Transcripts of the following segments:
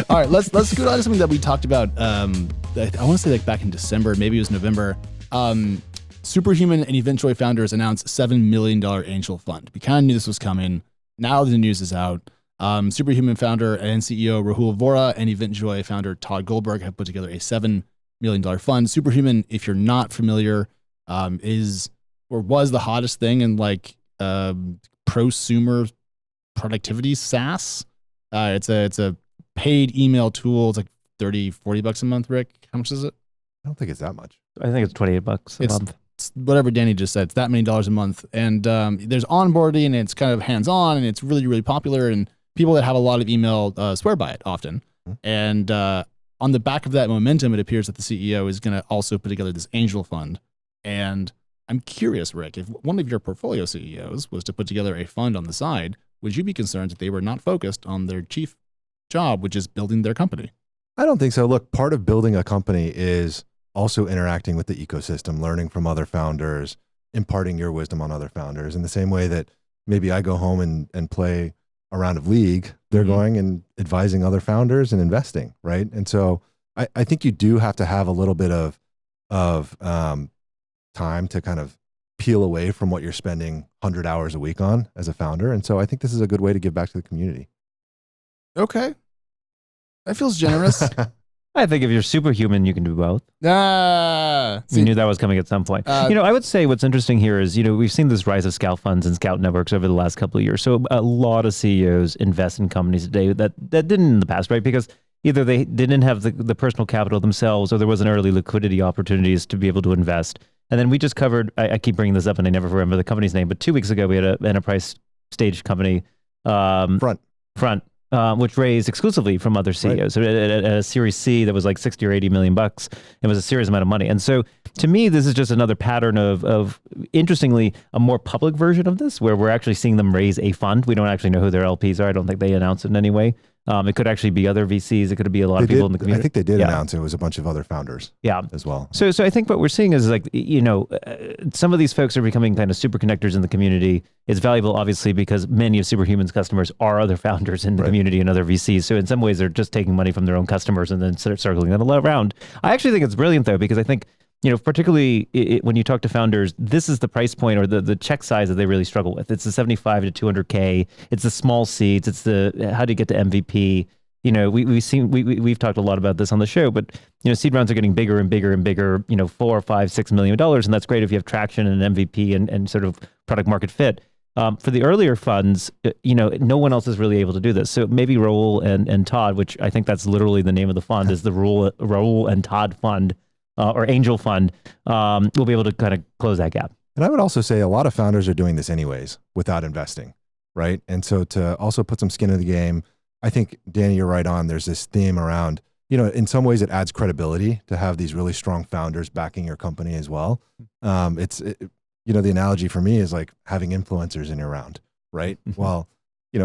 All right, let's go on to something that we talked about. I want to say like back in December, maybe it was November. Superhuman and Eventjoy founders announced $7 million angel fund. We kind of knew this was coming. Now the news is out. Superhuman founder and CEO Rahul Vora and Eventjoy founder Todd Goldberg have put together a $7 million fund. Superhuman, if you're not familiar, is or was the hottest thing in like prosumer productivity SaaS. It's a paid email tool. It's like $30-$40 a month. Rick, how much is it? I don't think it's that much. I think it's $28 a month. It's whatever Danny just said. It's that many dollars a month. And there's onboarding and it's kind of hands-on and it's really, really popular. And people that have a lot of email swear by it often. And on the back of that momentum, it appears that the CEO is going to also put together this angel fund. And I'm curious, Rick, if one of your portfolio CEOs was to put together a fund on the side, would you be concerned that they were not focused on their chief job, which is building their company? I don't think so. Look, part of building a company is also interacting with the ecosystem, learning from other founders, imparting your wisdom on other founders. In the same way that maybe I go home and play a round of League, they're going and advising other founders and investing, right? And so I think you do have to have a little bit of time to kind of peel away from what you're spending 100 hours a week on as a founder. And so I think this is a good way to give back to the community. Okay. That feels generous. I think if you're superhuman, you can do both. We knew that was coming at some point. I would say what's interesting here is, we've seen this rise of scout funds and scout networks over the last couple of years. So a lot of CEOs invest in companies today that didn't in the past, right? Because either they didn't have the personal capital themselves, or there wasn't early liquidity opportunities to be able to invest. And then we just covered, I keep bringing this up and I never remember the company's name, but 2 weeks ago we had an enterprise stage company, Front, which raised exclusively from other CEOs. Right. So at a Series C that was like 60 or 80 million bucks. It was a serious amount of money. And so to me, this is just another pattern of interestingly, a more public version of this, where we're actually seeing them raise a fund. We don't actually know who their LPs are. I don't think they announce it in any way. It could actually be other VCs. It could be a lot of people in the community. I think they did announce it was a bunch of other founders as well. So I think what we're seeing is like, some of these folks are becoming kind of super connectors in the community. It's valuable, obviously, because many of Superhuman's customers are other founders in the community and other VCs. So in some ways, they're just taking money from their own customers and then circling them around. I actually think it's brilliant, though, because I think, particularly when you talk to founders, this is the price point or the check size that they really struggle with. It's the 75 to 200K. It's the small seeds. It's the how to get to MVP. We've talked a lot about this on the show, but seed rounds are getting bigger and bigger and bigger. $4, $5, $6 million, and that's great if you have traction and MVP and sort of product market fit. For the earlier funds, no one else is really able to do this. So maybe Rahul and Todd, which I think that's literally the name of the fund, is the Rahul and Todd Fund. Or angel fund, will be able to kind of close that gap. And I would also say a lot of founders are doing this anyways without investing, right? And so to also put some skin in the game, I think, Danny, you're right on. There's this theme around, in some ways it adds credibility to have these really strong founders backing your company as well. The analogy for me is like having influencers in your round, right? Well,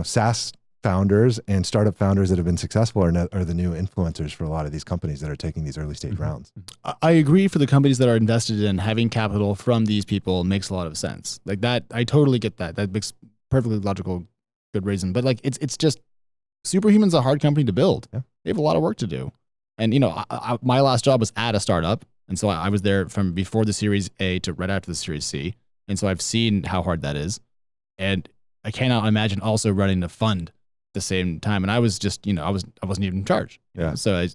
SaaS founders and startup founders that have been successful are the new influencers for a lot of these companies that are taking these early stage rounds. I agree. For the companies that are invested in, having capital from these people makes a lot of sense. Like that, I totally get that. That makes perfectly logical, good reason. But like, it's just, Superhuman's a hard company to build. Yeah. They have a lot of work to do. And my last job was at a startup. And so I was there from before the Series A to right after the Series C. And so I've seen how hard that is. And I cannot imagine also running a fund the same time. And I was just, I wasn't even in charge. Yeah. So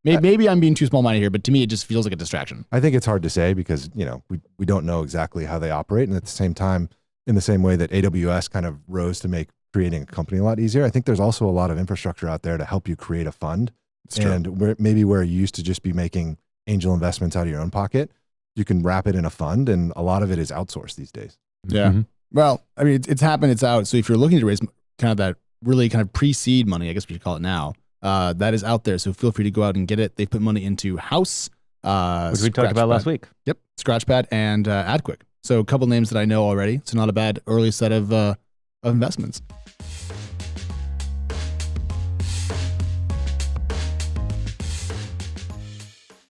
maybe I'm being too small-minded here, but to me, it just feels like a distraction. I think it's hard to say because, we don't know exactly how they operate. And at the same time, in the same way that AWS kind of rose to make creating a company a lot easier, I think there's also a lot of infrastructure out there to help you create a fund. And where you used to just be making angel investments out of your own pocket, you can wrap it in a fund, and a lot of it is outsourced these days. Yeah. Mm-hmm. Well, I mean, it's happened, it's out. So if you're looking to raise kind of that really kind of pre-seed money, I guess we should call it now, that is out there. So feel free to go out and get it. They put money into House, which we talked about last week. Yep. Scratchpad and AdQuick. So a couple names that I know already. So not a bad early set of investments.